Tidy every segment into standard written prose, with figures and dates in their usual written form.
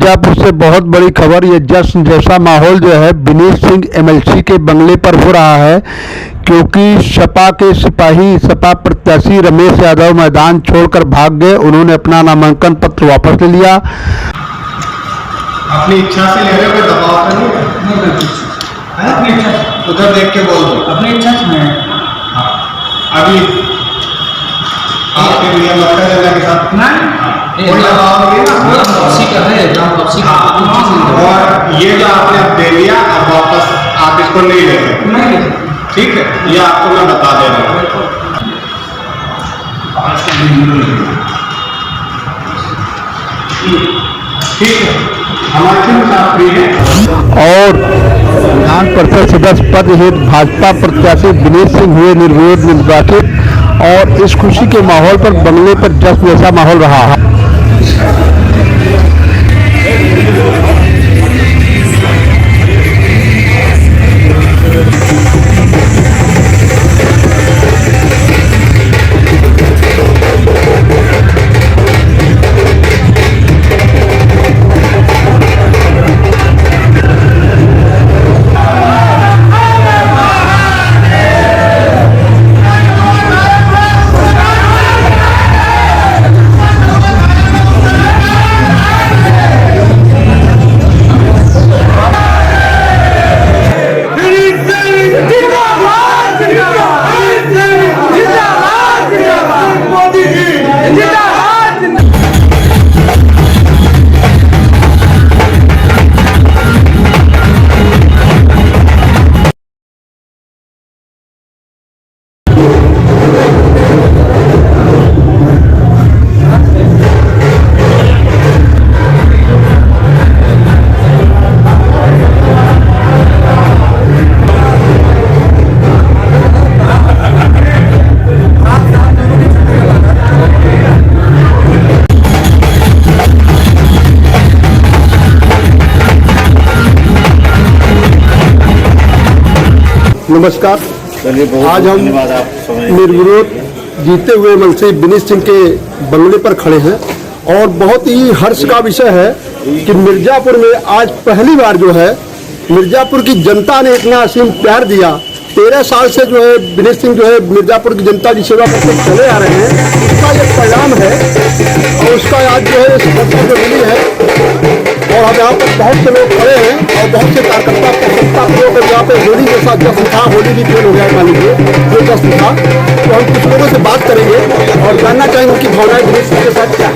मिर्जापुर से बहुत बड़ी खबर। ये जश्न जैसा माहौल जो है विनीत सिंह एमएलसी के बंगले पर हो रहा है, क्योंकि सपा के सिपाही सपा प्रत्याशी रमेश यादव मैदान छोड़कर भाग गए। उन्होंने अपना नामांकन पत्र वापस ले लिया। अपनी इच्छा से ले रहे हो, कोई दबाव तो नहीं? अपनी इच्छा से उधर देख के बोल दो। अपनी इच्छा से मैं अभी आपके लिए लगता है के साथ कोई दबाव नहीं ना, वापसी कर रहे हैं वापसी। और ये जो आपने दे लिया, अब वापस आप इसको नहीं ले सकते, ठीक है? ये आपको मैं बता दे रहा हूँ। ठीक है, हमारे और विधान परिषद सदस्य पद हेतु भाजपा प्रत्याशी विनीत सिंह हुए निर्विरोध निर्वाचित। और इस खुशी के माहौल पर बंगले पर जश्न जैसा माहौल रहा है। नमस्कार। आज हम निर्विरोध जीते हुए एमएलसी विनीत सिंह के बंगले पर खड़े हैं और बहुत ही हर्ष का विषय है कि मिर्जापुर में आज पहली बार जो है मिर्जापुर की जनता ने इतना असीम प्यार दिया। 13 साल से जो है विनीत सिंह जो है मिर्जापुर की जनता की सेवा करते चले आ रहे हैं, उसका ये परिणाम है और उसका आज जो है सफलता जो मिली है। और अब यहाँ पर बहुत से लोग खड़े हैं और बहुत से कार्यकर्ता लोग यहाँ पे होली के साथ जश्न था, होली भी फेल हो गया मान लीजिए, जो जश्न था। तो हम कुछ लोगों से बात करेंगे और जानना चाहेंगे उनकी भावनाएं विनीत सिंह के साथ क्या है।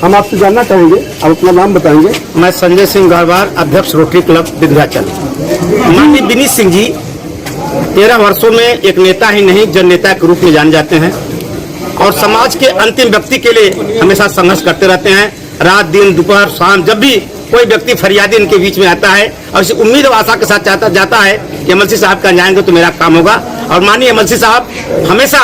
हम आपसे जानना चाहेंगे, आप अपना नाम बताएंगे। मैं संजय सिंह गढ़वाल, अध्यक्ष रोटरी क्लब विंध्याचल। माननीय विनीत सिंह जी 13 वर्षों में एक नेता ही नहीं जन नेता के रूप में जाने जाते हैं और समाज के अंतिम व्यक्ति के लिए हमेशा संघर्ष करते रहते हैं। रात दिन दोपहर शाम जब भी कोई व्यक्ति फरियादी इनके बीच में आता है और इस उम्मीद और आशा के साथ जाता है कि एमएलसी साहब का जाएंगे तो मेरा काम होगा। और माननीय एमएलसी साहब हमेशा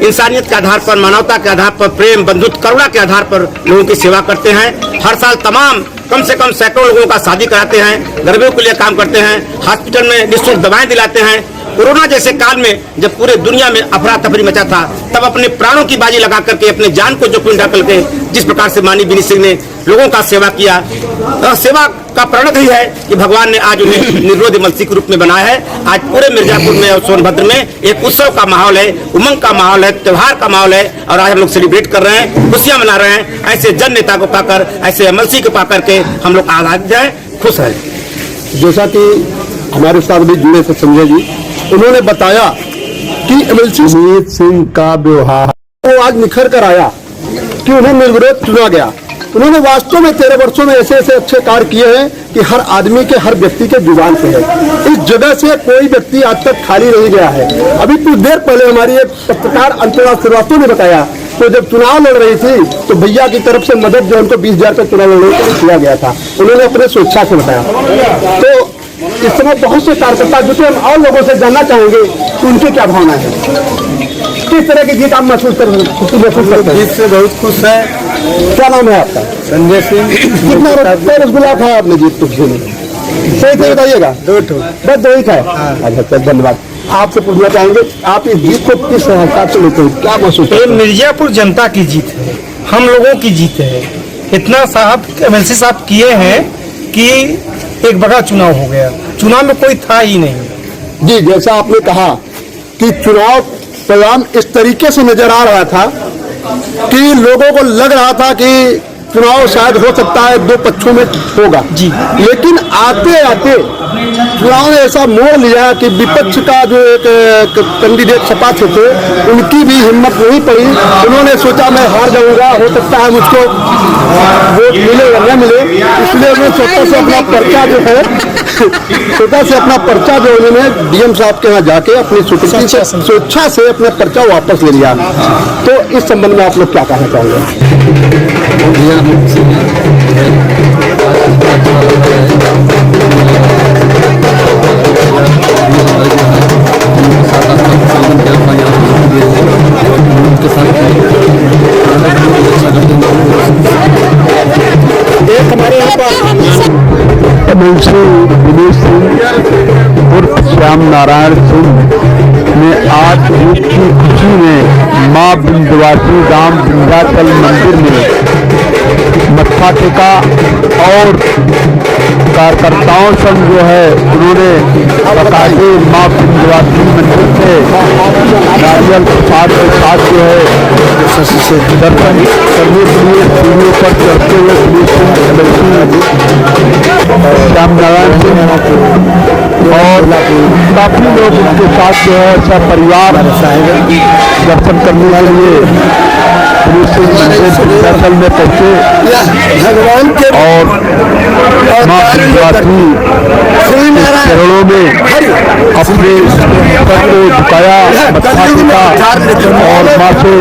इंसानियत के आधार पर, मानवता के आधार पर, प्रेम बंधुत्व करुणा के आधार पर लोगों की सेवा करते हैं। हर साल तमाम कम से कम सैकड़ों लोगों का शादी कराते हैं, गरीबों के लिए काम करते हैं, हॉस्पिटल में निःशुल्क दवाएं दिलाते हैं। कोरोना जैसे काल में जब पूरे दुनिया में अफरा तफरी मचा था, तब अपने प्राणों की बाजी लगा करके अपने जान को जोखिम डाल के जिस प्रकार से माननीय विनीत सिंह ने लोगों का सेवा किया, सेवा का प्रणत ही है कि भगवान ने आज उन्हें निर्विरोध एमएलसी के रूप में बनाया है। आज पूरे मिर्जापुर में और सोनभद्र में एक उत्सव का माहौल है, उमंग का माहौल है, त्योहार का माहौल है और आज हम लोग सेलिब्रेट कर रहे हैं, खुशियां मना रहे हैं। ऐसे जन नेता को पाकर, ऐसे एमएलसी को पाकर के हम लोग आजाद हैं, खुश हैं। जैसा कि हमारे साथ भी जुड़े थे संजय जी, उन्होंने बताया कि एमएलसी विनीत सिंह का व्यवहार वो आज निखर कर आया कि उन्हें निर्विरोध चुना गया। उन्होंने वास्तव में 13 वर्षों में ऐसे ऐसे अच्छे कार्य किए हैं कि हर आदमी के, हर व्यक्ति के जुबान पे है। इस जगह से कोई व्यक्ति आज तक खाली नहीं गया है। अभी कुछ देर पहले हमारी एक पत्रकार अंतरा श्रीवास्तव ने बताया, तो जब चुनाव लड़ रही थी तो भैया की तरफ से मदद जो उनको 20,000 का चुनाव लड़ने के लिए किया गया था, उन्होंने अपने स्वेच्छा से बताया। तो इस समय बहुत से कार्यकर्ता जुटे, हम और लोगों से जानना चाहेंगे कि उनकी क्या भावना है, किस तरह की जीत आप महसूस करते हैं? जीत से बहुत खुश है। क्या नाम है आपका? संजय सिंह। कितना रसगुल्ला खाया आपने जीत खुशी में? सही से बताइएगा। 2 बस 2 ही खाए। अच्छा, धन्यवाद। आपसे पूछना चाहेंगे, आप इस जीत को किस हिसाब से लेते हैं, क्या महसूस? ये मिर्जापुर जनता की जीत है, हम लोगों की जीत है। इतना साहब एमएलसी साहब किए हैं कि एक बड़ा चुनाव हो गया, चुनाव में कोई था ही नहीं। जी, जैसा आपने कहा कि चुनाव परिणाम इस तरीके से नजर आ रहा था कि लोगों को लग रहा था कि चुनाव शायद हो सकता है दो पक्षों में होगा जी, लेकिन आते आते चुनाव ने ऐसा मोड़ लिया कि विपक्ष का जो एक कैंडिडेट सपा थे उनकी भी हिम्मत नहीं पड़ी। उन्होंने सोचा मैं हार जाऊंगा, हो सकता है मुझको वोट मिले या न मिले, इसलिए उन्होंने स्वतः से अपना पर्चा जो है उन्होंने डीएम साहब के यहाँ जाके अपनी स्वेच्छा से अपना पर्चा वापस ले लिया। तो इस संबंध में आप लोग क्या कहना चाहोगे? एक हमारे यहाँ पर एमएलसी विनीत सिंह उर्फ श्याम नारायण सिंह ने आज जीत की खुशी में मां विंध्यवासिनी धाम विंध्याचल मंदिर में मत्था टेका और कार्यकर्ताओं संग जो है उन्होंने बकायदे मां विंध्यवासिनी मंदिर से नारियल प्रसाद के साथ जो है दर्शन करने के लिए सीढ़ियों पर चढ़ते हुए श्याम नारायण सिंह और काफी लोग उनके साथ जो है अच्छा परिवार दर्शन करने के लिए मंदिर में पहुंचे भगवान के और मां विंध्यवासिनी चरणों में अपने सर को झुकाया, मत्था टेका और मां से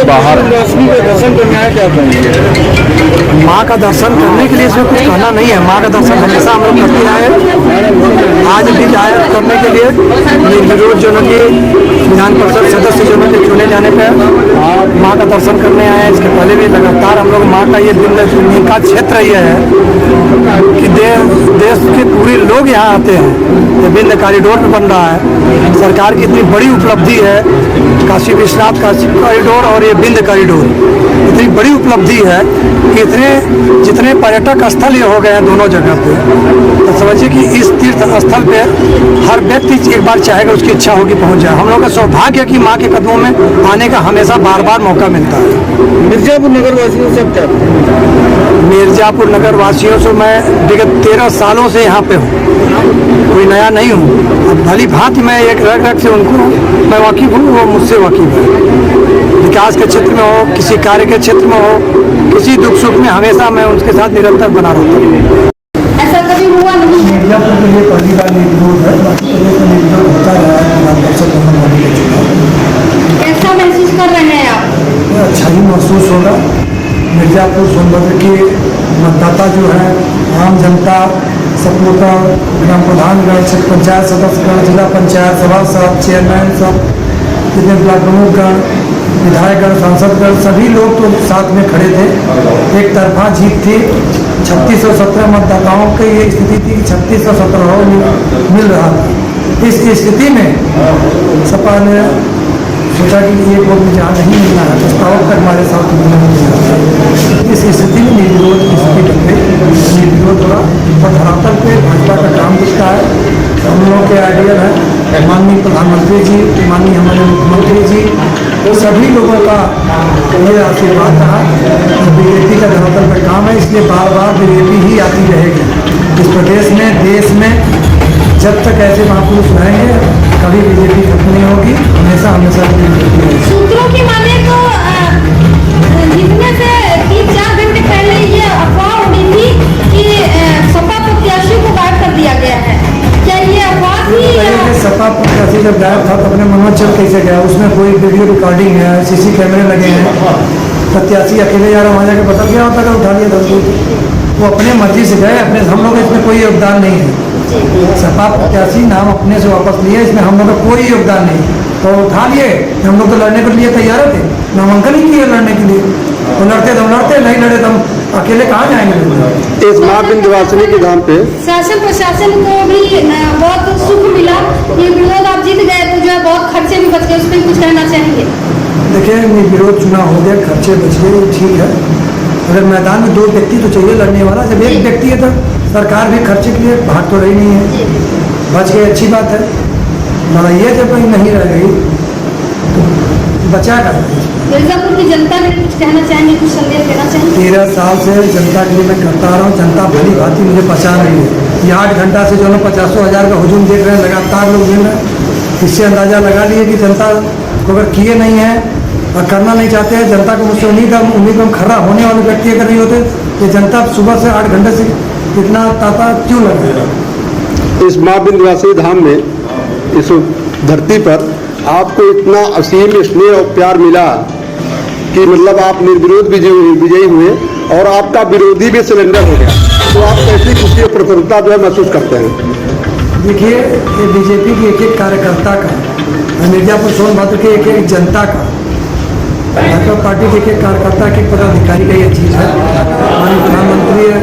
बाहर माँ का दर्शन करने के लिए इसमें कुछ कहना नहीं है। माँ का दर्शन हमेशा हम लोग करते आए, आज भी जाए करने के लिए निर्विरोध जनों के विधान परिषद सदस्य जनों के चुने जाने पर माँ का दर्शन करने आए। इसके पहले भी लगातार हम लोग माँ का ये दिन का क्षेत्र ये है कि देश के पूरे लोग यहाँ आते हैं। ये विंध्य कॉरिडोर पे बन रहा है, सरकार की इतनी बड़ी उपलब्धि है। काशी विश्वनाथ काशी कॉरिडोर और ये विंध्य कॉरिडोर इतनी बड़ी उपलब्धि है कि जितने पर्यटक स्थल ये हो गए हैं दोनों जगह पे, तो समझिए कि इस तीर्थ स्थल पे हर व्यक्ति एक बार चाहेगा, उसकी इच्छा होगी पहुंच जाए। हम लोग का सौभाग्य है कि माँ के कदमों में आने का हमेशा बार बार मौका मिलता है। मिर्जापुर नगर वासियों से क्या? मिर्जापुर नगर वासियों से मैं विगत 13 सालों से यहाँ पे हूँ, कोई नया नहीं हूँ। अब भली भांति मैं एक रग रग से उनको मैं वाकिफ हूँ, वो मुझसे वाकिफ है। विकास के क्षेत्र में हो, किसी कार्य के क्षेत्र में हो, किसी दुख सुख में हमेशा मैं उनके साथ निरंतर बना रहता हूँ। ऐसा कभी हुआ नहीं। मिर्जापुर के लिए पहली बार ये विरोध है, बाकी विरोध होता रहा है। कैसा महसूस कर रहे हैं आप? अच्छा ही महसूस होगा। मिर्जापुर सोनभद्र के मतदाता जो है, आम जनता, सब लोग का ग्राम प्रधानगण, क्षेत्र पंचायत सदस्यगण, जिला पंचायत सभासद, चेयरमैन, सब जितने ब्लॉक प्रमुखगण, विधायकगण, सांसदगण, सभी लोग तो साथ में खड़े थे। एक तरफा जीत थी। 3617 मतदाताओं की ये स्थिति थी कि 3617 मिल रहा था। इस स्थिति में सपा ने सोचा कि एक वोट में जहाँ नहीं मिलना है, प्रस्ताव तक हमारे साथ मिलना नहीं है। इस स्थिति में निर्विरोध की स्थिति बन गई। निर्विरोध हुआ और धरातल पे भाजपा का काम दिखता है। हम लोगों के आइडियल है माननीय प्रधानमंत्री जी, माननीय हमारे मुख्यमंत्री जी, सभी लोगों का ये आशीर्वाद रहा। बीजेपी का धरातल पर काम है, इसलिए बार बार बीजेपी ही आती रहेगी इस प्रदेश में, देश में। जब तक ऐसे महापुरुष रहेंगे कभी बीजेपी खत्म नहीं होगी, हमेशा हमेशा बीजेपी रहेगी। सूत्रों की माने तो जीतने से 3-4 घंटे पहले ये अफवाह उड़ी थी कि सपा प्रत्याशी को गायब कर दिया गया है। क्या ये अफवाह थी या सपा प्रत्याशी जब गायब था तो अपने मनोज चल कैसे गया? उसमें कोई वीडियो रिकॉर्डिंग है, सीसी कैमरे लगे हैं। प्रत्याशी अकेले जा रहा वहाँ जाके पता क्या होता है, उठा लिया था। वो अपने मर्जी से गए, अपने, हम लोग इसमें कोई योगदान नहीं है। सपा प्रत्याशी नाम अपने से वापस लिए, इसमें हम लोग का कोई योगदान नहीं। तो उठा लिए, हम लोग तो लड़ने के लिए तैयार थे, नामांकन ही किए लड़ने के लिए। तो लड़ते तो लड़ते, नहीं लड़े तो हम अकेले कहाँ जाएंगे? इस माँ विंध्यवासिनी के धाम पे शासन प्रशासन को भी बहुत सुख मिला? ये विरोध आप जीत गए तो जो है बहुत खर्चे भी बच गए, उस पर कुछ कहना चाहेंगे? देखिए, विरोध चुनाव हो गया, खर्चे बच गए, ठीक है। अगर मैदान में 2 व्यक्ति तो चाहिए लड़ने वाला, जब एक व्यक्ति है तो सरकार भी खर्चे के लिए भाग तो रही नहीं है, बच गए, अच्छी बात है। लड़ाइए जब कहीं नहीं रह गई तो बचा कर। मिर्जापुर की जनता ने कुछ कहना चाहेंगे, कुछ संदेश देना चाहेंगे? 13 साल से जनता के लिए मैं करता आ रहा हूँ, जनता भली भांति मुझे पहचान रही है। ये 8 घंटा से जो है 50,000 का हुजूम देख रहे हैं, लगातार लोग मिल रहे हैं। इससे अंदाजा लगा लिए कि जनता को अगर किए नहीं है और करना नहीं चाहते हैं, जनता को मुझसे उम्मीद में खड़ा होने वाले व्यक्ति अगर नहीं होते, ये जनता सुबह से 8 घंटे से इतना ताता क्यों लग रहा है? इस माँ विंध्यवासिनी धाम में, इस धरती पर आपको इतना असीम स्नेह और प्यार मिला कि मतलब आप निर्विरोध विजयी हुए और आपका विरोधी भी सिलेंडर हो गया, तो आप कैसी खुशी और प्रसन्नता जो है महसूस करते हैं? देखिए, ये बीजेपी की एक एक कार्यकर्ता का, मिर्जापुर सोनभद्र के एक एक जनता का, भाजपा पार्टी के एक एक कार्यकर्ता के पदाधिकारी का ये चीज़ है। हमारे प्रधानमंत्री है,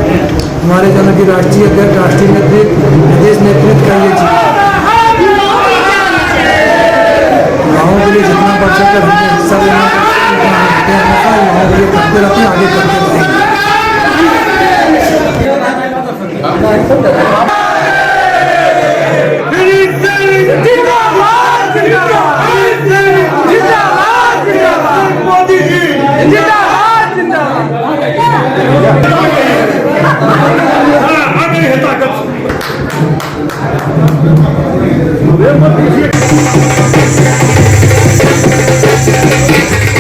हमारे जन की राष्ट्रीय अध्यक्ष, राष्ट्रीय नेतृत्व, प्रदेश नेतृत्व का ये चीज़ है। गाँव के लिए जितना बढ़ सके हमें हिस्सा लेना, हमेशा गाँव के लिए करते रहते हैं, आगे करते रहेंगे। Thank you.